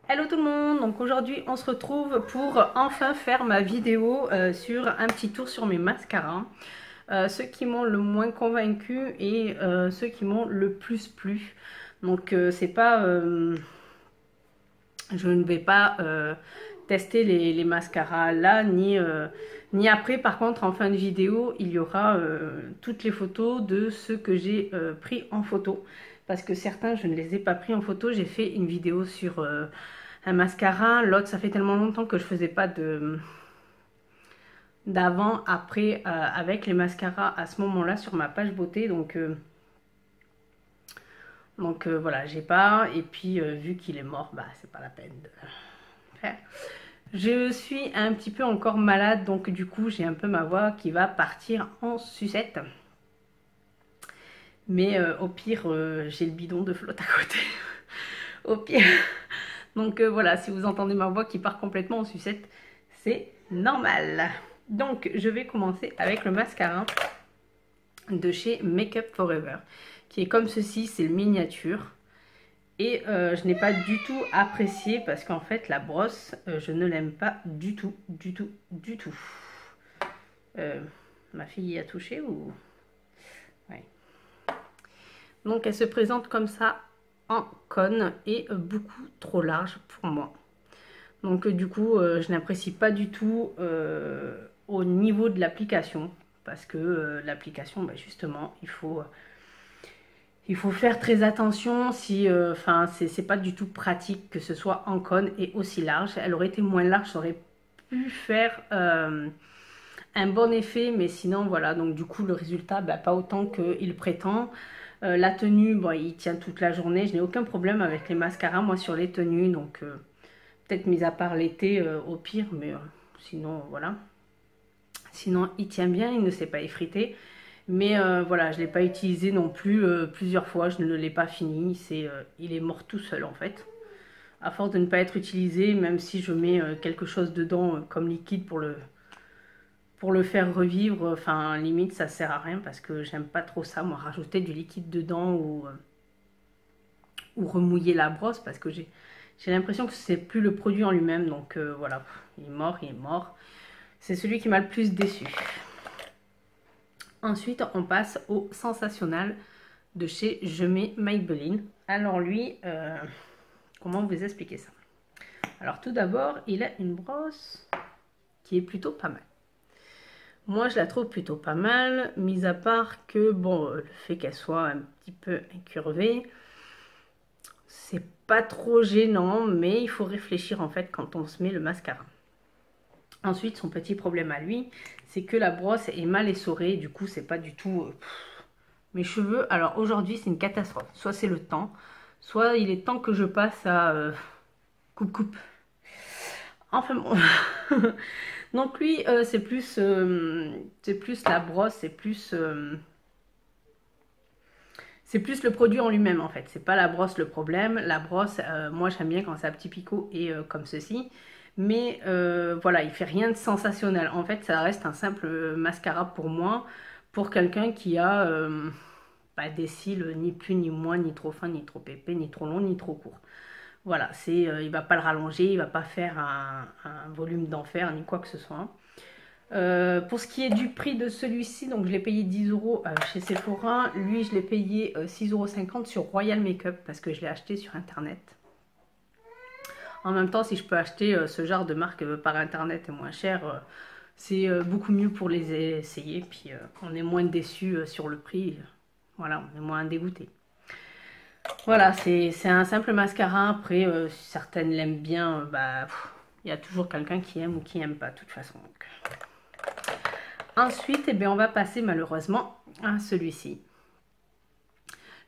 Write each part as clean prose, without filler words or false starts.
Hello tout le monde, donc aujourd'hui on se retrouve pour enfin faire ma vidéo sur un petit tour sur mes mascaras. Ceux qui m'ont le moins convaincu et ceux qui m'ont le plus plu. Donc c'est pas... je ne vais pas tester les mascaras là ni après. Par contre en fin de vidéo il y aura toutes les photos de ceux que j'ai pris en photo. Parce que certains je ne les ai pas pris en photo, j'ai fait une vidéo sur... un mascara, l'autre ça fait tellement longtemps que je faisais pas d'avant après avec les mascaras à ce moment là sur ma page beauté, donc voilà, j'ai pas, et puis vu qu'il est mort, bah c'est pas la peine de faire. Je suis un petit peu encore malade, donc du coup j'ai un peu ma voix qui va partir en sucette, mais au pire j'ai le bidon de flotte à côté. Au pire. Donc voilà, si vous entendez ma voix qui part complètement en sucette, c'est normal. Donc je vais commencer avec le mascara de chez Make Up Forever, qui est comme ceci, c'est le miniature. Et je n'ai pas du tout apprécié parce qu'en fait la brosse, je ne l'aime pas du tout, du tout, du tout. Ma fille y a touché ou... Ouais. Donc elle se présente comme ça en cône et beaucoup trop large pour moi. Donc du coup je n'apprécie pas du tout au niveau de l'application, parce que l'application, bah, justement il faut faire très attention. Si enfin c'est pas du tout pratique que ce soit en cône et aussi large. Elle aurait été moins large, ça aurait pu faire un bon effet, mais sinon voilà, donc du coup le résultat, bah, pas autant qu'il prétend. La tenue, bon, il tient toute la journée, je n'ai aucun problème avec les mascaras moi sur les tenues, donc peut-être mis à part l'été au pire, mais sinon voilà. Sinon il tient bien, il ne s'est pas effrité. Mais voilà, je ne l'ai pas utilisé non plus plusieurs fois, je ne l'ai pas fini. Il est mort tout seul en fait. À force de ne pas être utilisé, même si je mets quelque chose dedans comme liquide pour le faire revivre, enfin limite ça sert à rien parce que j'aime pas trop ça, moi, rajouter du liquide dedans ou remouiller la brosse, parce que j'ai l'impression que c'est plus le produit en lui-même. Donc voilà, il est mort, il est mort. C'est celui qui m'a le plus déçu. Ensuite, on passe au Sensationnel de chez Je mets Maybelline. Alors lui, comment vous expliquer ça? Alors tout d'abord, il a une brosse qui est plutôt pas mal. Moi, je la trouve plutôt pas mal, mis à part que, bon, le fait qu'elle soit un petit peu incurvée, c'est pas trop gênant, mais il faut réfléchir en fait quand on se met le mascara. Ensuite, son petit problème à lui, c'est que la brosse est mal essorée, du coup, c'est pas du tout... Mes cheveux, alors aujourd'hui, c'est une catastrophe. Soit c'est le temps, soit il est temps que je passe à coupe-coupe. Enfin bon. Donc lui, c'est plus la brosse, c'est plus le produit en lui-même en fait. C'est pas la brosse le problème. La brosse, moi j'aime bien quand c'est à petit picot et comme ceci. Mais voilà, il fait rien de sensationnel. En fait, ça reste un simple mascara pour moi, pour quelqu'un qui a pas des cils ni plus ni moins, ni trop fin, ni trop épais, ni trop long, ni trop court. Voilà, il va pas le rallonger, il va pas faire un volume d'enfer, ni quoi que ce soit. Pour ce qui est du prix de celui-ci, donc je l'ai payé 10 € chez Sephora. Lui, je l'ai payé 6,50 € sur Royal Makeup parce que je l'ai acheté sur internet. En même temps, si je peux acheter ce genre de marque par internet et moins cher, c'est beaucoup mieux pour les essayer. Puis on est moins déçu sur le prix. Voilà, on est moins dégoûté. Voilà, c'est un simple mascara. Après, si certaines l'aiment bien, bah, il y a toujours quelqu'un qui aime ou qui n'aime pas de toute façon. Donc. Ensuite, eh bien, on va passer malheureusement à celui-ci.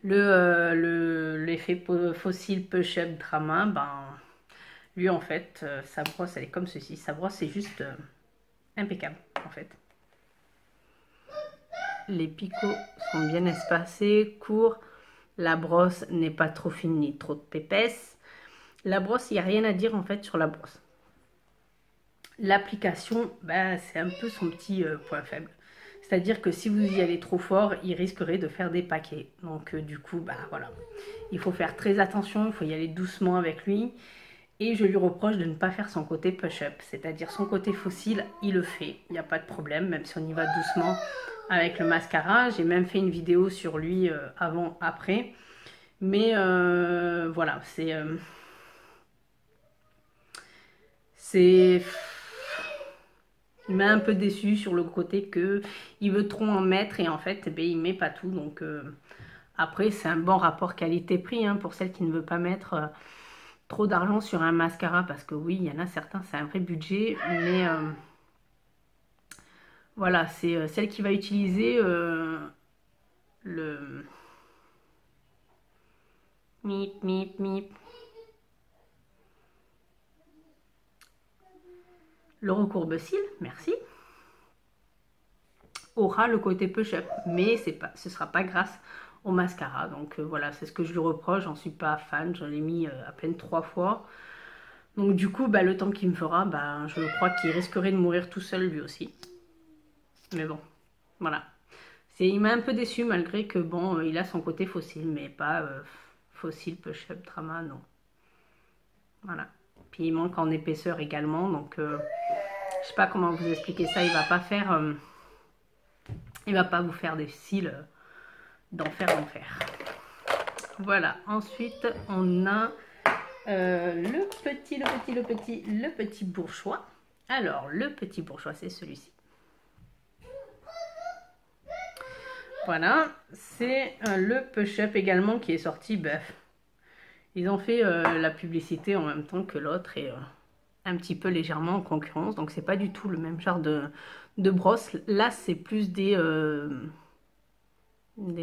L'effet fossile push-up drama, ben, lui en fait, sa brosse elle est comme ceci. Sa brosse c'est juste impeccable en fait. Les picots sont bien espacés, courts. La brosse n'est pas trop fine ni trop épaisse. La brosse, il n'y a rien à dire en fait sur la brosse. L'application, bah, c'est un peu son petit point faible. C'est-à-dire que si vous y allez trop fort, il risquerait de faire des paquets. Donc du coup, bah voilà. Il faut faire très attention, il faut y aller doucement avec lui. Et je lui reproche de ne pas faire son côté push-up, c'est-à-dire son côté fossile, il le fait, il n'y a pas de problème, même si on y va doucement avec le mascara. J'ai même fait une vidéo sur lui avant, après. Mais voilà, c'est... Il m'a un peu déçu sur le côté que il veut trop en mettre et en fait, eh bien, il met pas tout. Donc après, c'est un bon rapport qualité-prix hein, pour celle qui ne veut pas mettre trop d'argent sur un mascara. Parce que oui, il y en a certains, c'est un vrai budget. Mais voilà, c'est celle qui va utiliser le... Mip, mip, mip. Le recourbe-cils, merci. Aura le côté push-up, mais ce sera pas grâce au mascara. Donc voilà, c'est ce que je lui reproche. J'en suis pas fan, j'en ai mis à peine 3 fois. Donc du coup, bah, le temps qu'il me fera, bah, je crois qu'il risquerait de mourir tout seul lui aussi. Mais bon, voilà. Il m'a un peu déçu malgré que bon, il a son côté fossile, mais pas fossile, push-up, drama, non. Voilà. Puis il manque en épaisseur également, donc je sais pas comment vous expliquer ça. Il va pas faire, il va pas vous faire des cils d'enfer. Voilà. Ensuite, on a le petit bourgeois. Alors, le petit bourgeois, c'est celui-ci. Voilà, c'est le push-up également qui est sorti. Bref, ils ont fait la publicité en même temps que l'autre et un petit peu légèrement en concurrence. Donc, c'est pas du tout le même genre de brosse. Là, c'est plus des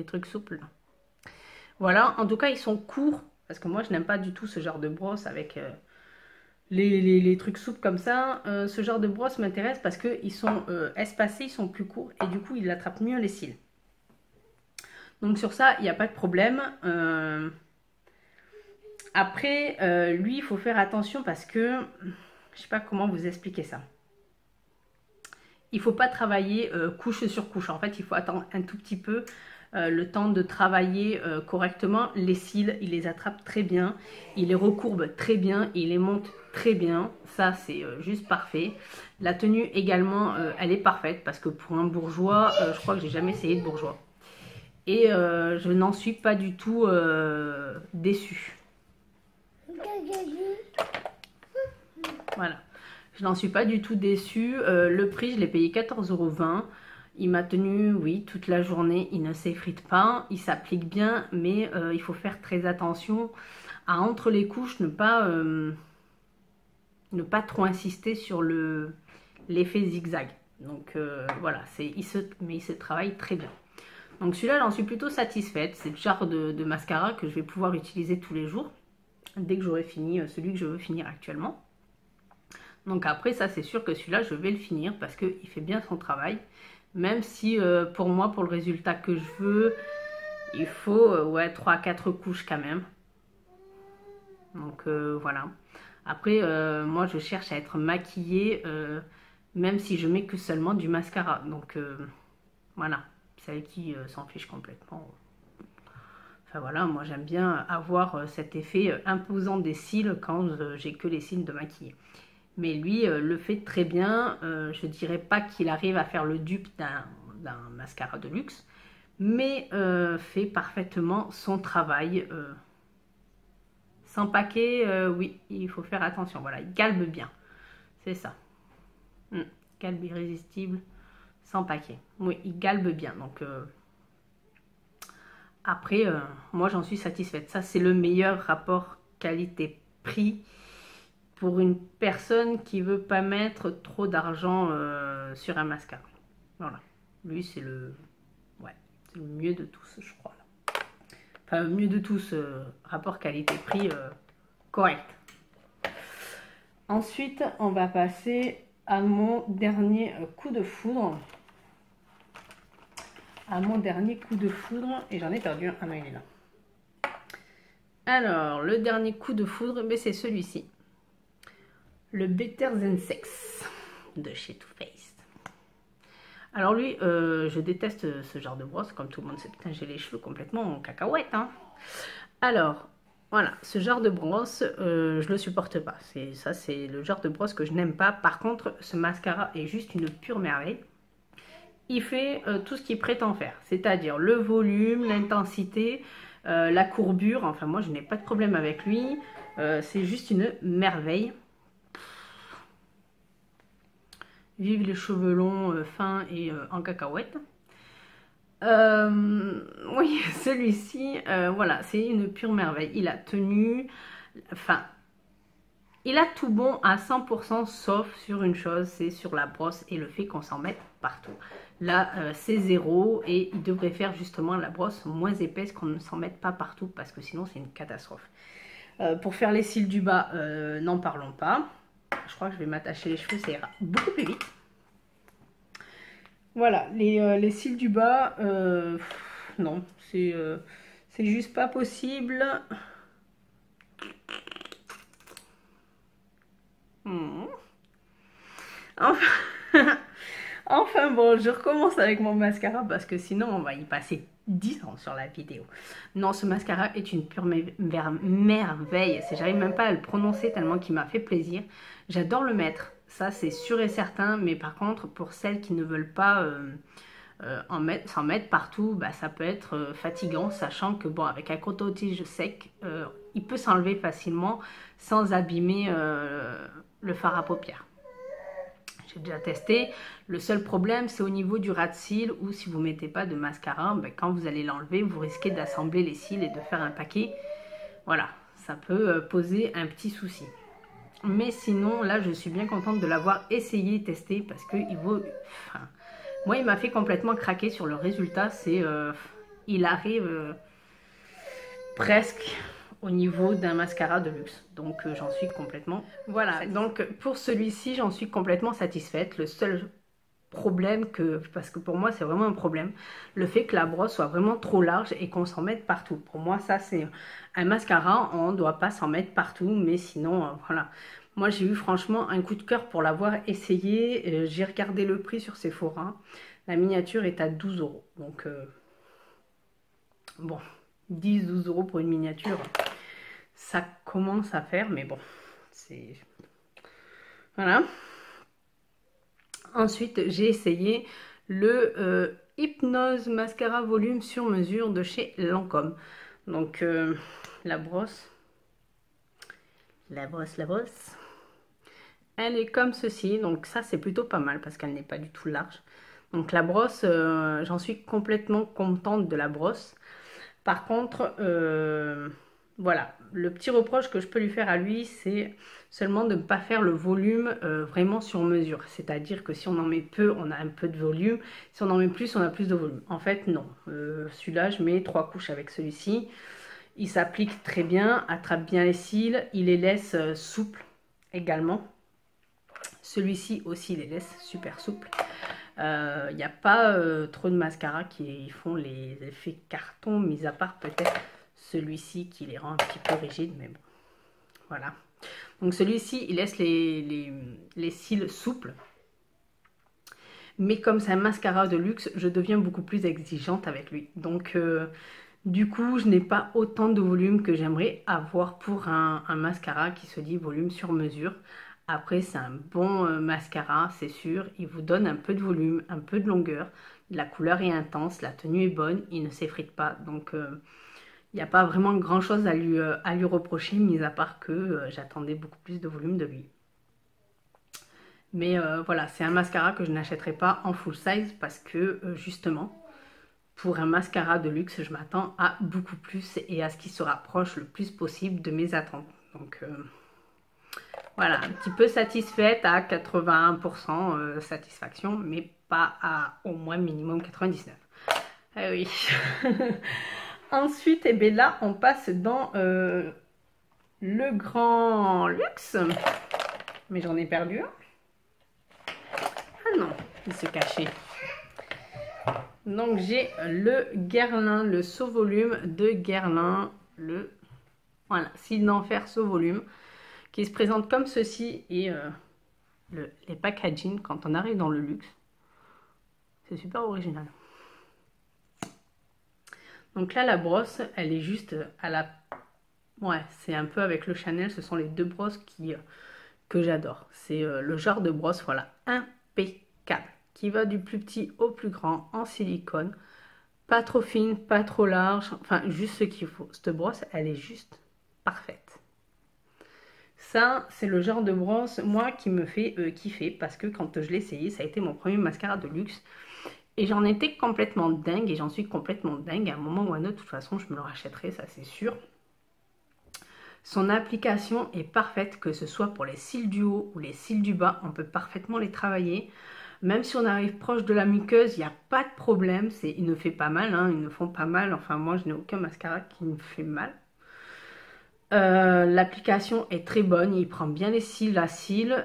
trucs souples. Voilà, en tout cas, ils sont courts. Parce que moi, je n'aime pas du tout ce genre de brosse avec les trucs souples comme ça. Ce genre de brosse m'intéresse parce qu'ils sont espacés, ils sont plus courts. Et du coup, ils attrapent mieux les cils. Donc sur ça, il n'y a pas de problème. Après, lui, il faut faire attention parce que, je ne sais pas comment vous expliquer ça. Il ne faut pas travailler couche sur couche. En fait, il faut attendre un tout petit peu le temps de travailler correctement. Les cils, il les attrape très bien. Il les recourbe très bien. Il les monte très bien. Ça, c'est juste parfait. La tenue également, elle est parfaite parce que pour un bourgeois, je crois que j'ai jamais essayé de bourgeois. Et je n'en suis pas du tout déçue. Voilà. Je n'en suis pas du tout déçue. Le prix, je l'ai payé 14,20 €. Il m'a tenu, oui, toute la journée. Il ne s'effrite pas. Il s'applique bien. Mais il faut faire très attention à entre les couches, ne pas trop insister sur l'effet zigzag. Donc voilà, mais il se travaille très bien. Donc celui-là, j'en suis plutôt satisfaite. C'est le genre de mascara que je vais pouvoir utiliser tous les jours. Dès que j'aurai fini celui que je veux finir actuellement. Donc après, ça c'est sûr que celui-là, je vais le finir parce qu'il fait bien son travail. Même si pour moi, pour le résultat que je veux, il faut ouais, 3 à 4 couches quand même. Donc voilà. Après, moi je cherche à être maquillée même si je mets que seulement du mascara. Donc voilà. Celle qui s'en fiche complètement. Enfin voilà, moi j'aime bien avoir cet effet imposant des cils quand j'ai que les cils de maquiller. Mais lui le fait très bien. Je dirais pas qu'il arrive à faire le dupe d'un mascara de luxe, mais fait parfaitement son travail. Sans paquet, oui, il faut faire attention. Voilà, il galbe bien. C'est ça. Galbe irrésistible. Sans paquet. Oui, il galbe bien. Donc après, moi j'en suis satisfaite. Ça, c'est le meilleur rapport qualité-prix pour une personne qui veut pas mettre trop d'argent sur un mascara. Voilà. Lui, c'est le mieux de tous, je crois. Enfin, mieux de tous, rapport qualité-prix correct. Ensuite, on va passer à mon dernier coup de foudre. Et j'en ai perdu un. Ah non, il est là. Alors, le dernier coup de foudre, c'est celui-ci. Le Better Than Sex de chez Too Faced. Alors lui, je déteste ce genre de brosse, comme tout le monde sait. Putain, j'ai les cheveux complètement en cacahuète. Hein. Alors, Voilà, ce genre de brosse, je le supporte pas. Ça, c'est le genre de brosse que je n'aime pas. Par contre, ce mascara est juste une pure merveille. Il fait tout ce qu'il prétend faire, c'est-à-dire le volume, l'intensité, la courbure. Enfin, moi, je n'ai pas de problème avec lui. C'est juste une merveille. Vive les cheveux longs, fins et en cacahuète. Oui, celui-ci, voilà, c'est une pure merveille. Il a tenu, enfin, il a tout bon à 100%, sauf sur une chose, c'est sur la brosse et le fait qu'on s'en mette partout. Là, c'est zéro et il devrait faire justement la brosse moins épaisse, qu'on ne s'en mette pas partout parce que sinon c'est une catastrophe. Pour faire les cils du bas, n'en parlons pas. Je crois que je vais m'attacher les cheveux, ça ira beaucoup plus vite. Voilà, les cils du bas, non, c'est juste pas possible. Enfin, enfin bon, je recommence avec mon mascara parce que sinon on va y passer 10 ans sur la vidéo. Non, ce mascara est une pure merveille. J'arrive même pas à le prononcer tellement qu'il m'a fait plaisir. J'adore le mettre, ça c'est sûr et certain. Mais par contre, pour celles qui ne veulent pas s'en mettre partout, bah, ça peut être fatigant, sachant que bon, avec un coton-tige sec, il peut s'enlever facilement sans abîmer le fard à paupières. J'ai déjà testé. Le seul problème, c'est au niveau du ras de cils où si vous ne mettez pas de mascara, ben, quand vous allez l'enlever, vous risquez d'assembler les cils et de faire un paquet. Voilà, ça peut poser un petit souci. Mais sinon, là, je suis bien contente de l'avoir essayé et testé parce que il vaut... Enfin, moi, il m'a fait complètement craquer sur le résultat. C'est, il arrive presque au niveau d'un mascara de luxe, donc j'en suis complètement voilà. Donc pour celui-ci j'en suis complètement satisfaite. Le seul problème parce que pour moi c'est vraiment un problème, le fait que la brosse soit vraiment trop large et qu'on s'en mette partout. Pour moi ça c'est un mascara, on ne doit pas s'en mettre partout, mais sinon voilà. Moi j'ai eu franchement un coup de cœur pour l'avoir essayé. J'ai regardé le prix sur Sephora, la miniature est à 12 €, donc bon, 10-12 € pour une miniature, ça commence à faire, mais bon, c'est... Voilà. Ensuite, j'ai essayé le Hypnose Mascara Volume sur mesure de chez Lancôme. Donc, la brosse, elle est comme ceci. Donc ça, c'est plutôt pas mal parce qu'elle n'est pas du tout large. Donc la brosse, j'en suis complètement contente de la brosse. Par contre, voilà, le petit reproche que je peux lui faire à lui, c'est seulement de ne pas faire le volume vraiment sur mesure. C'est-à-dire que si on en met peu, on a un peu de volume. Si on en met plus, on a plus de volume. En fait, non. Celui-là, je mets 3 couches avec celui-ci. Il s'applique très bien, attrape bien les cils. Il les laisse souples également. Celui-ci aussi les laisse super souples. Il n'y a pas trop de mascara qui font les effets carton, mis à part peut-être celui-ci qui les rend un petit peu rigides, mais bon, voilà. Donc celui-ci, il laisse les cils souples. Mais comme c'est un mascara de luxe, je deviens beaucoup plus exigeante avec lui. Donc du coup, je n'ai pas autant de volume que j'aimerais avoir pour un mascara qui se dit volume sur mesure. Après, c'est un bon mascara, c'est sûr. Il vous donne un peu de volume, un peu de longueur. La couleur est intense, la tenue est bonne, il ne s'effrite pas. Donc, il n'y a pas vraiment grand chose à lui reprocher, mis à part que j'attendais beaucoup plus de volume de lui. Mais voilà, c'est un mascara que je n'achèterai pas en full size parce que justement, pour un mascara de luxe, je m'attends à beaucoup plus et à ce qu'il se rapproche le plus possible de mes attentes. Donc... voilà, un petit peu satisfaite à 81% satisfaction, mais pas à au moins minimum 99. Ah oui. Ensuite, et bien là, on passe dans le grand luxe. Mais j'en ai perdu un. Ah non, il se cachait. Donc j'ai le Guerlain, le saut volume de Guerlain, voilà, cils d'enfer saut volume, qui se présente comme ceci. Et les packaging, quand on arrive dans le luxe, c'est super original. Donc là, la brosse, elle est juste à la Ouais, c'est un peu avec le Chanel, ce sont les deux brosses que j'adore. C'est le genre de brosse, voilà, impeccable, qui va du plus petit au plus grand en silicone. Pas trop fine, pas trop large, enfin juste ce qu'il faut. Cette brosse, elle est juste parfaite. Ça, c'est le genre de brosse, moi, qui me fait kiffer, parce que quand je l'ai essayé, ça a été mon premier mascara de luxe. Et j'en étais complètement dingue, et j'en suis complètement dingue. À un moment ou à un autre, de toute façon, je me le rachèterai, ça c'est sûr. Son application est parfaite, que ce soit pour les cils du haut ou les cils du bas, on peut parfaitement les travailler. Même si on arrive proche de la muqueuse, il n'y a pas de problème, ils ne font pas mal, hein, ils ne font pas mal. Enfin, moi, je n'ai aucun mascara qui me fait mal. L'application est très bonne, il prend bien les cils à cils.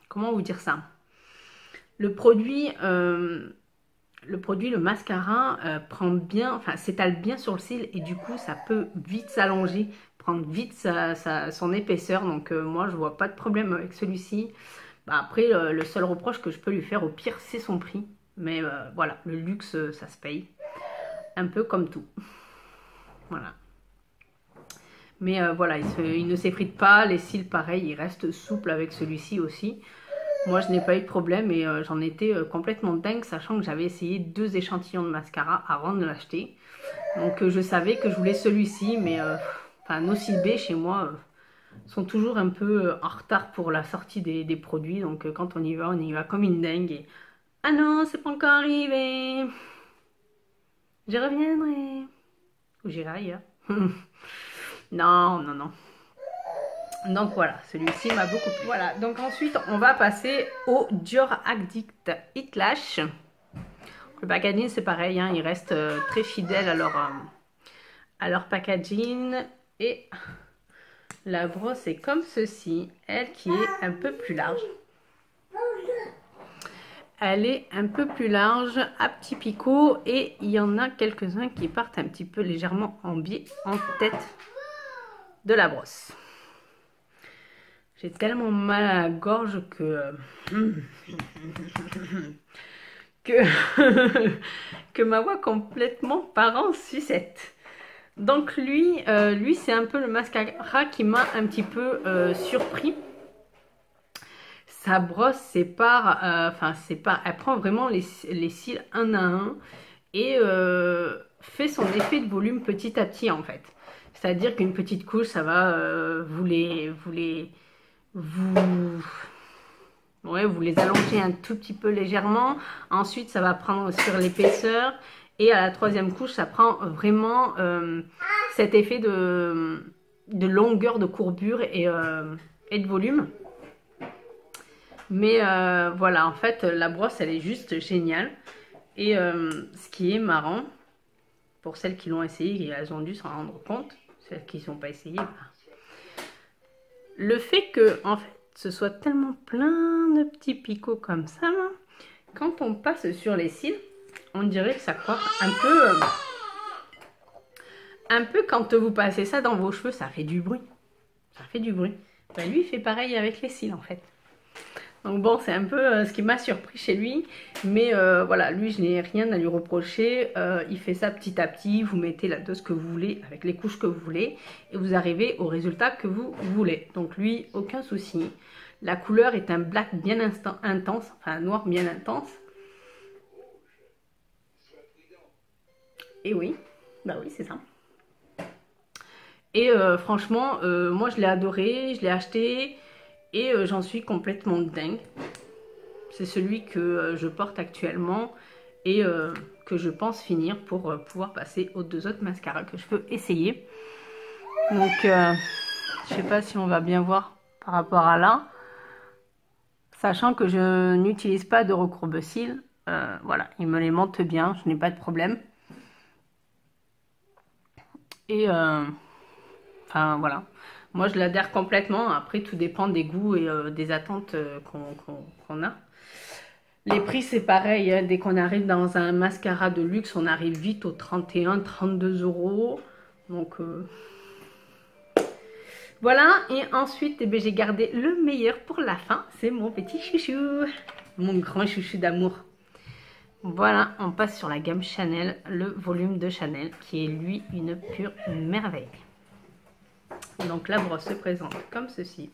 Comment vous dire ça? Le produit, le mascara, prend bien, enfin s'étale bien sur le cil et du coup ça peut vite s'allonger, prendre vite son épaisseur. Donc moi je vois pas de problème avec celui-ci. Bah, après le seul reproche que je peux lui faire au pire c'est son prix. Mais voilà, le luxe ça se paye. Un peu comme tout. Voilà. Mais voilà, il ne s'effrite pas, les cils pareil, ils restent souples avec celui-ci aussi. Moi, je n'ai pas eu de problème et j'en étais complètement dingue, sachant que j'avais essayé 2 échantillons de mascara avant de l'acheter. Donc, je savais que je voulais celui-ci, mais enfin, nos Nocibé chez moi sont toujours un peu en retard pour la sortie des produits. Donc, quand on y va comme une dingue. Et... ah non, c'est pas encore arrivé. Je reviendrai. Ou j'irai ailleurs. Non, non, non. Donc voilà, celui-ci m'a beaucoup plu. Voilà, donc ensuite on va passer au Dior Addict Hit Lash. Le packaging c'est pareil, hein, ils restent très fidèles à leur packaging. Et la brosse est comme ceci, elle qui est un peu plus large. Elle est un peu plus large, à petit picot, et il y en a quelques-uns qui partent un petit peu légèrement en biais en tête de la brosse. J'ai tellement mal à la gorge que que ma voix complètement part en sucette. Donc lui c'est un peu le mascara qui m'a un petit peu surpris. Sa brosse sépare, elle prend vraiment les cils un à un et fait son effet de volume petit à petit en fait. C'est-à-dire qu'une petite couche, ça va vous les allonger un tout petit peu légèrement. Ensuite, ça va prendre sur l'épaisseur. Et à la troisième couche, ça prend vraiment cet effet de longueur, de courbure et de volume. Mais voilà, en fait, la brosse, elle est juste géniale. Et ce qui est marrant, pour celles qui l'ont essayé, elles ont dû s'en rendre compte. Celles qui ne sont pas essayées, bah, le fait que, en fait, ce soit tellement plein de petits picots comme ça, quand on passe sur les cils, on dirait que ça coiffe un peu quand vous passez ça dans vos cheveux, ça fait du bruit. Ça fait du bruit. Ben, lui, il fait pareil avec les cils, en fait. Donc bon, c'est un peu ce qui m'a surpris chez lui. Mais voilà, lui, je n'ai rien à lui reprocher. Il fait ça petit à petit. Vous mettez la dose que vous voulez, avec les couches que vous voulez. Et vous arrivez au résultat que vous voulez. Donc lui, aucun souci. La couleur est un black bien intense. Enfin, un noir bien intense. Et oui, bah oui, c'est ça. Et franchement, moi, je l'ai adoré. Je l'ai acheté. Et j'en suis complètement dingue. C'est celui que je porte actuellement et que je pense finir pour pouvoir passer aux 2 autres mascaras que je peux essayer. Donc, je sais pas si on va bien voir par rapport à là. Sachant que je n'utilise pas de recourbe-cils. Voilà, il me les monte bien, je n'ai pas de problème. Et enfin, voilà. Moi, je l'adhère complètement. Après, tout dépend des goûts et des attentes qu'on a. Les prix, c'est pareil. Hein. Dès qu'on arrive dans un mascara de luxe, on arrive vite aux 31, 32 €. Donc, voilà. Et ensuite, eh j'ai gardé le meilleur pour la fin. C'est mon petit chouchou. Mon grand chouchou d'amour. Voilà, on passe sur la gamme Chanel, le volume de Chanel, qui est lui une pure merveille. Donc la brosse se présente comme ceci.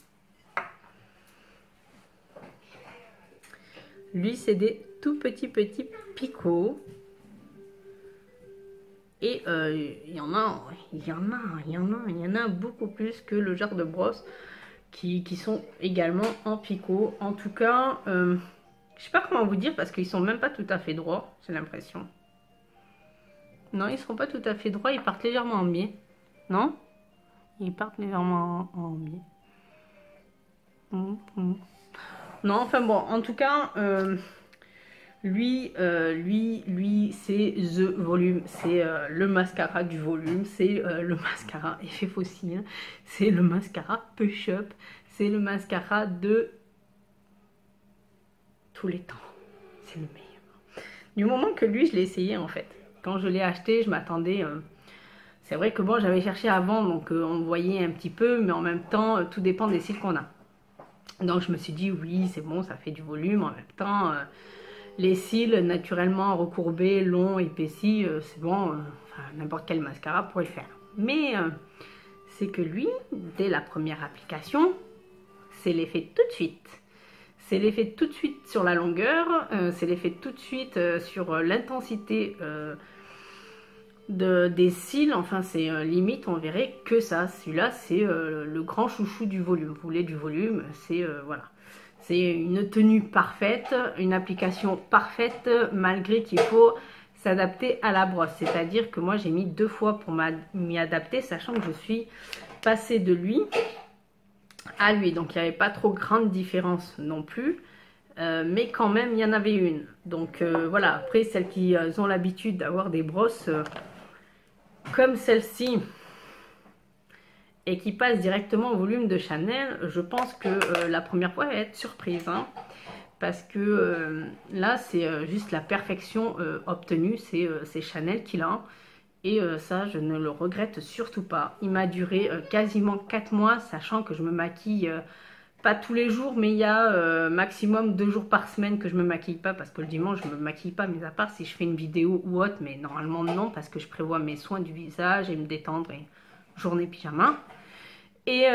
Lui, c'est des tout petits picots. Et il y en a beaucoup plus que le genre de brosse qui sont également en picot. En tout cas, je sais pas comment vous dire parce qu'ils sont même pas tout à fait droits, j'ai l'impression. Non, ils seront pas tout à fait droits, ils partent légèrement en biais. Non? Ils partent légèrement en biais. Non, enfin bon, en tout cas, lui, c'est The Volume, c'est le mascara du volume, c'est le mascara effet fossile, c'est le mascara Push Up, c'est le mascara de tous les temps, c'est le meilleur. Du moment que lui, je l'ai essayé en fait. Quand je l'ai acheté, je m'attendais... c'est vrai que bon, j'avais cherché avant, donc on voyait un petit peu, mais en même temps, tout dépend des cils qu'on a. Donc je me suis dit, oui, c'est bon, ça fait du volume, en même temps... les cils naturellement recourbés, longs, épaissis, c'est bon, enfin, n'importe quel mascara pourrait le faire. Mais c'est que lui, dès la première application, c'est l'effet tout de suite. C'est l'effet tout de suite sur la longueur, c'est l'effet tout de suite sur l'intensité des cils. Enfin, c'est limite, on verrait que ça. Celui-là, c'est le grand chouchou du volume. Vous voulez du volume, c'est voilà. C'est une tenue parfaite, une application parfaite, malgré qu'il faut s'adapter à la brosse. C'est-à-dire que moi, j'ai mis 2 fois pour m'y adapter, sachant que je suis passée de lui à lui. Donc, il n'y avait pas trop grande différence non plus. Mais quand même, il y en avait une. Donc, voilà. Après, celles qui ont l'habitude d'avoir des brosses comme celle-ci, et qui passe directement au volume de Chanel, je pense que la première fois elle va être surprise, hein, parce que là c'est juste la perfection obtenue, c'est Chanel qui l'a, et ça je ne le regrette surtout pas. Il m'a duré quasiment 4 mois, sachant que je me maquille pas tous les jours, mais il y a maximum 2 jours par semaine que je me maquille pas, parce que le dimanche je me maquille pas, mis à part si je fais une vidéo ou autre, mais normalement non, parce que je prévois mes soins du visage et me détendre et journée pyjama. Et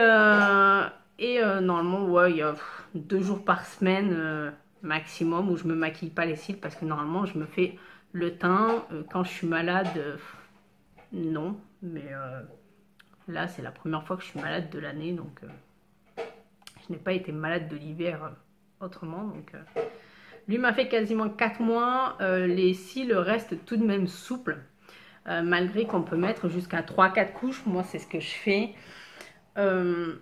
normalement, ouais, il y a 2 jours par semaine maximum où je me maquille pas les cils, parce que normalement je me fais le teint. Quand je suis malade, non, mais là c'est la première fois que je suis malade de l'année, donc je n'ai pas été malade de l'hiver autrement. Donc lui m'a fait quasiment 4 mois, les cils restent tout de même souples, malgré qu'on peut mettre jusqu'à 3-4 couches. Moi c'est ce que je fais.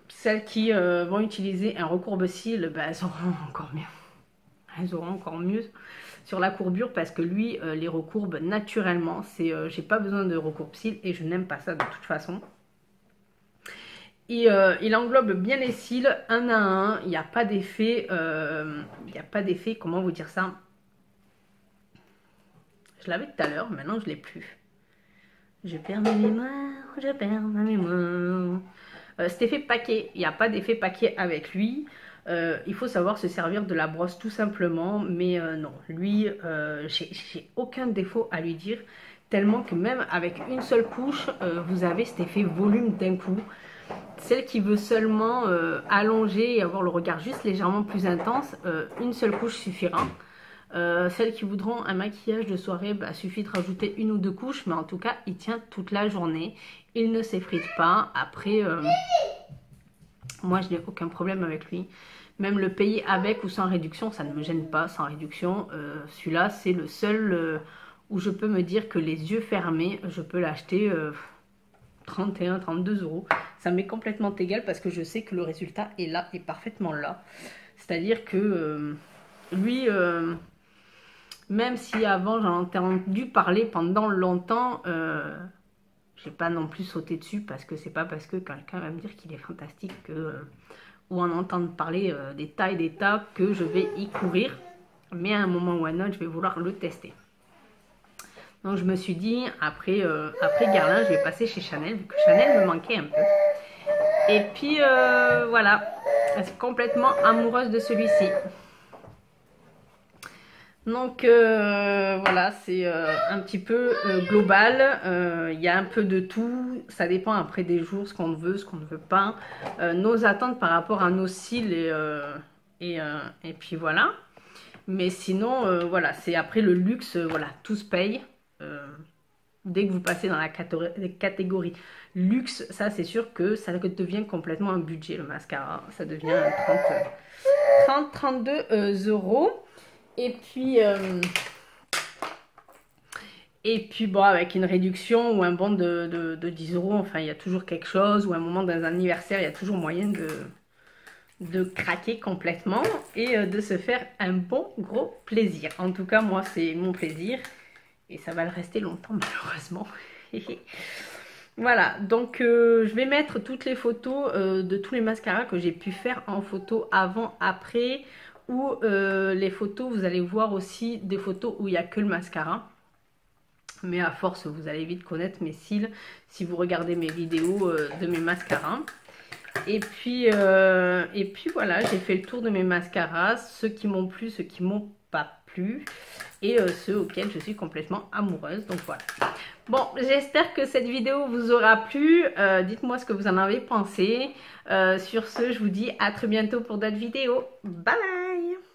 Celles qui vont utiliser un recourbe-cils, ben, elles auront encore mieux. Elles auront encore mieux sur la courbure, parce que lui, les recourbe naturellement. J'ai pas besoin de recourbe-cils et je n'aime pas ça de toute façon. Et il englobe bien les cils un à un. Il n'y a pas d'effet. Comment vous dire ça? Je l'avais tout à l'heure, maintenant je l'ai plus. Je perds ma mémoire, je perds ma mémoire. Cet effet paquet, il n'y a pas d'effet paquet avec lui. Il faut savoir se servir de la brosse tout simplement. Mais non, lui, j'ai aucun défaut à lui dire. Tellement que même avec une seule couche, vous avez cet effet volume d'un coup. Celle qui veut seulement allonger et avoir le regard juste légèrement plus intense, une seule couche suffira. Celles qui voudront un maquillage de soirée, bah, suffit de rajouter 1 ou 2 couches, mais en tout cas il tient toute la journée, il ne s'effrite pas. Après moi je n'ai aucun problème avec lui, même le payer avec ou sans réduction, ça ne me gêne pas. Sans réduction, celui-là c'est le seul où je peux me dire que les yeux fermés je peux l'acheter 31-32 €. Ça m'est complètement égal, parce que je sais que le résultat est là, est parfaitement là. C'est à dire que lui, même si avant j'en ai entendu parler pendant longtemps, j'ai pas non plus sauté dessus, parce que c'est pas parce que quelqu'un va me dire qu'il est fantastique que, ou en entendre parler des tas et des tas, que je vais y courir. Mais à un moment ou à un autre, je vais vouloir le tester. Donc je me suis dit, après Guerlain, je vais passer chez Chanel, vu que Chanel me manquait un peu. Et puis voilà, je suis complètement amoureuse de celui-ci. Donc voilà, c'est un petit peu global. Il y a un peu de tout. Ça dépend après des jours, ce qu'on veut, ce qu'on ne veut pas. Nos attentes par rapport à nos cils et puis voilà. Mais sinon, voilà, c'est après le luxe, voilà, tout se paye. Dès que vous passez dans la catégorie luxe, ça c'est sûr que ça devient complètement un budget, le mascara. Ça devient 32 euros. Et puis bon, avec une réduction ou un bon de 10 euros, enfin il y a toujours quelque chose, ou un moment dans un anniversaire, il y a toujours moyen de craquer complètement et de se faire un bon gros plaisir. En tout cas, moi c'est mon plaisir et ça va le rester longtemps malheureusement. Voilà, donc je vais mettre toutes les photos de tous les mascaras que j'ai pu faire en photo avant, après, ou les photos, vous allez voir aussi des photos où il n'y a que le mascara. Mais à force, vous allez vite connaître mes cils si vous regardez mes vidéos de mes mascaras. Et puis voilà, j'ai fait le tour de mes mascaras, ceux qui m'ont plu, ceux qui m'ont pas plu, et ceux auxquels je suis complètement amoureuse. Donc voilà. Bon, j'espère que cette vidéo vous aura plu. Dites-moi ce que vous en avez pensé. Sur ce, je vous dis à très bientôt pour d'autres vidéos. Bye bye!